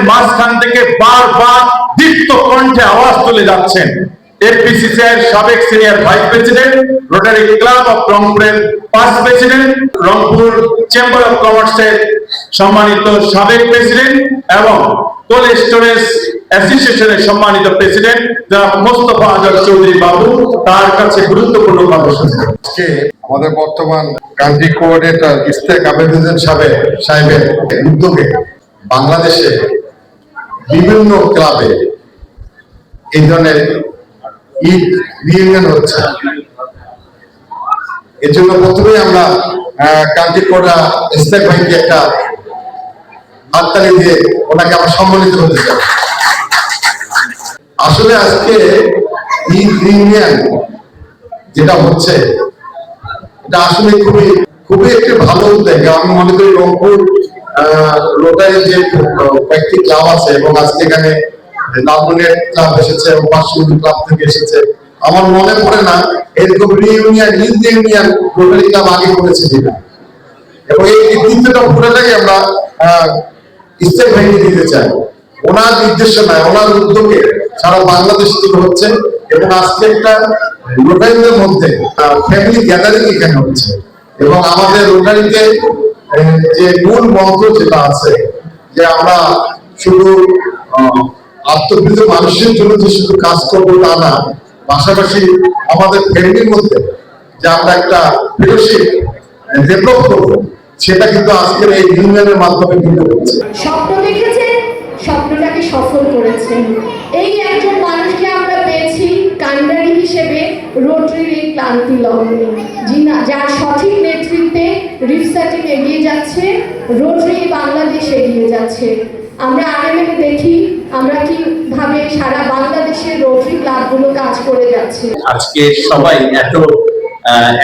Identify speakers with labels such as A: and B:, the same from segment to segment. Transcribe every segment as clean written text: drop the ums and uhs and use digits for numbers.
A: মাঝখান থেকে বারবার দীপ্ত কণ্ঠে আওয়াজ তুলে যাচ্ছেন এফবিসিসিআই এর সাবেক senior vice president, rotary club of রংপুরের past president, Rangpur chamber of কমার্সের সম্মানিত সাবেক প্রেসিডেন্ট এবং কোল্ড স্টোরেজ অ্যাসোসিয়েশনের সম্মানিত প্রেসিডেন্ট জনাব মোস্তফা আজম চৌধুরী বাবু তার কাছে গুরুত্বপূর্ণ কথা শুনছেন।
B: আমাদের বর্তমান কান্ট্রি কোঅর্ডিনেটর ইশতেক আবেদুজ্জামান সাহেবের উদ্যোগে বাংলাদেশে বিভিন্ন ক্লাবে এই ধরনের ঈদ রিউনিয়ন হচ্ছে। এর জন্য প্রথমেই আমরা কান্ট্রি কোঅর্ডিনেটর ইশতেক ভাইকে একটা হাততালি দিয়ে ওনাকে আমরা সম্মানিত করতে চাই। আসলে আজকে ঈদ রিউনিয়ন যেটা হচ্ছে এটা আসলে খুবই একটি ভালো উদ্যোগ। আমি মনে করি রংপুর রোটারি যে কয়েকটি ক্লাব আছে এবং আজকে এখানে লালমনিরহাট ক্লাব এসেছে এবং পার্শ্ববর্তী ক্লাব থেকে এসেছে, আমার মনে পড়ে না এরকম reunion Eid reunion rotary club আগে করেছে কিনা। এবং এই কৃতিত্বটা পুরোটাকে আমরা ইশতেক ভাইকে দিতে চাই। ওনার নির্দেশনায় ওনার উদ্যোগে সারা বাংলাদেশ থেকে হচ্ছে এবং আজকে একটা রোটারিদের মধ্যে ফ্যামিলি গ্যাদারিং এখানে হচ্ছে এবং আমাদের রোটারিতে যে মূল মন্ত্র যেটা আছে যে আমরা শুধু আত্মকৃত মানুষের জন্য যে শুধু কাজ করবো তা না, পাশাপাশি আমাদের ফ্যামিলির মধ্যে যে আমরা একটা ফেলোশিপ ডেভেলপ করবো সেটা কিন্তু আজকের এই ইউনিয়নের মাধ্যমে কিন্তু হচ্ছে।
C: স্বপ্ন দেখেছেন, স্বপ্নটাকে সফল করেছেন। এই একজন মানুষকে আমরা পেয়েছি কান্ডারি হিসেবে রোটারির এই ক্লান্তি লগ্নে, যার সঠিক নেতৃত্বে রিফসাটিং এগিয়ে যাচ্ছে, রোটারি বাংলাদেশ এগিয়ে যাচ্ছে। আমরা আগামীতে দেখি আমরা কিভাবে সারা বাংলাদেশের রোটারি ক্লাবগুলো কাজ করে যাচ্ছে।
D: আজকে সবাই এত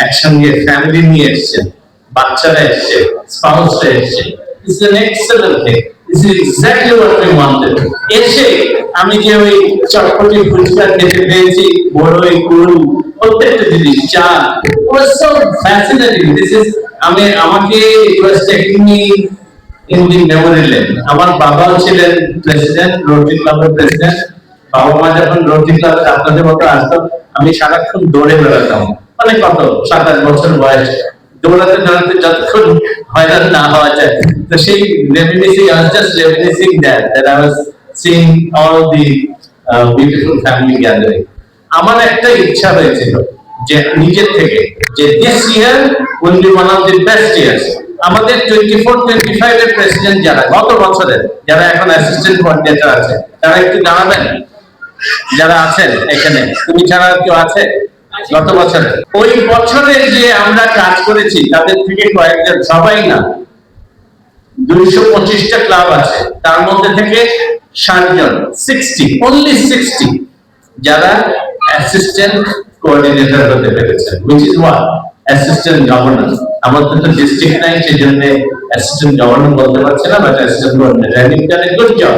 D: একসঙ্গে ফ্যামিলি নিয়ে এসেছেন, বাচ্চারা এসছে, স্পাউসরা এসছে। It's an excellent thing. This is exactly what we wanted. এসে আমি যে ওই চটপটি ফুচকা খেতে পেয়েছি, বড়ই কুল প্রত্যেকটা জিনিস, চা, was so fascinating. This is আমাকে it was taking me in the memory lane. আমার বাবাও ছিলেন প্রেসিডেন্ট, রোটারি ক্লাবের প্রেসিডেন্ট। বাবা মা যখন রোটারি ক্লাবে আপনাদের মতো আসতো, আমি সারাক্ষণ দৌড়ে বেড়াতাম, মানে কত 7-8 বছর বয়স, দৌড়াতে দৌড়াতে যতক্ষণ হয়রান না হওয়া যায়। তো সেই reminiscing, I was just reminiscing that I was seeing all the beautiful family gathering. আমার একটা ইচ্ছা হয়েছিল যে নিজের থেকে যে this year will be one of the best years. আমাদের 24-25 এর প্রেসিডেন্ট যারা গত বছরের, যারা এখন অ্যাসিস্ট্যান্ট কোঅর্ডিনেটর আছে, তারা একটু জানাবেন যারা আছেন এখানে। তুমি ছাড়া কেউ আছে গত বছরে? ওই বছরে যে আমরা কাজ করেছি তাদের থেকে কয়েকজন, সবাই না, 225টা ক্লাব আছে, তার মধ্যে থেকে 60 জন, only 60 যারা অ্যাসিস্ট্যান্ট কোঅর্ডিনেটর হতে পেরেছেন, which is what assistant governor. আমাদের তো ডিস্ট্রিক্ট নাই, সেজন্য অ্যাসিস্ট্যান্ট গভর্নর বলতে পারছি না, but assistant coordinator. and you've done a good job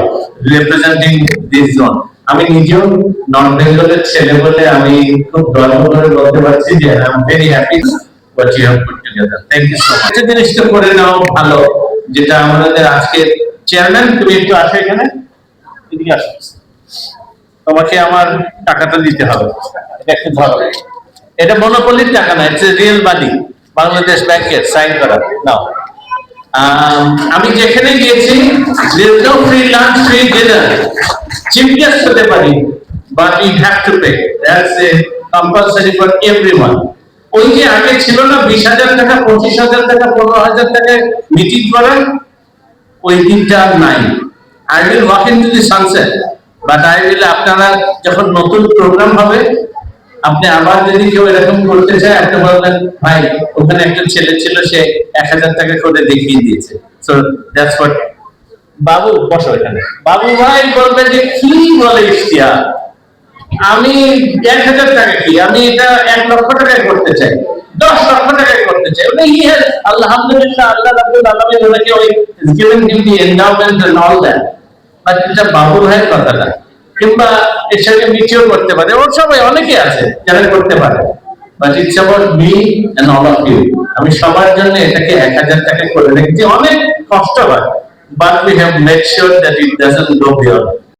D: representing this zone. আমি নিজেও নর্থ বেঙ্গলের ছেলে বলে আমি খুব গর্ব করে বলতে পারছি যে I am very happy what you have put together. Thank you so much. একটা জিনিসটা করে নাও ভালো, যেটা আমাদের আজকে চেয়ারম্যান, তুমি একটু আসো এখানে, এদিকে আসো। তোমাকে আমার টাকাটা দিতে হবে, এটা একটু ধরো। এটা মনোপলির টাকা না, ইটস রিয়েল মানি, বাংলাদেশ ব্যাংকের সাইন করা। নাও, আমি যেখানে গিয়েছি there is no free lunch, free dinner. Chief guest হতে পারি, but you have to pay. That's a compulsory for everyone. ওই যে আগে ছিল না 20,000 টাকা, 25,000 টাকা, 15,000 টাকায় মিটিং করার, ওই দিনটা নাই। I will walk into the sunset, but I will, আপনারা যখন নতুন প্রোগ্রাম হবে, আপনি আবার যদি কেউ এরকম করতে চায়, আপনি বলবেন ভাই ওখানে একটা ছেলে ছিল, সে 1,000 টাকা করে দেখিয়ে দিয়েছে। So that's what বাবু, বসো এখানে। বাবু ভাই বলবেন যে কি বলে ইশতিয়াক, আমি 1,000 টাকা কি, আমি এটা 1 লক্ষ টাকায় করতে চাই, 10 লক্ষ টাকায় করতে চাই। আলহামদুলিল্লাহ, আল্লাহ রাব্বুল আলামিন ওনাকে ওই given him the endowment and all that, but এটা বাবু ভাইয়ের কথাটা, কিংবা এর সঙ্গে নিচেও করতে পারে, ওর সবাই অনেকে আছে যারা করতে পারে, but it's about me and all of you. আমি সবার জন্য এটাকে 1,000 টাকা করে রেখেছি। অনেক কষ্ট হয়, but we have made sure that it doesn't go beyond.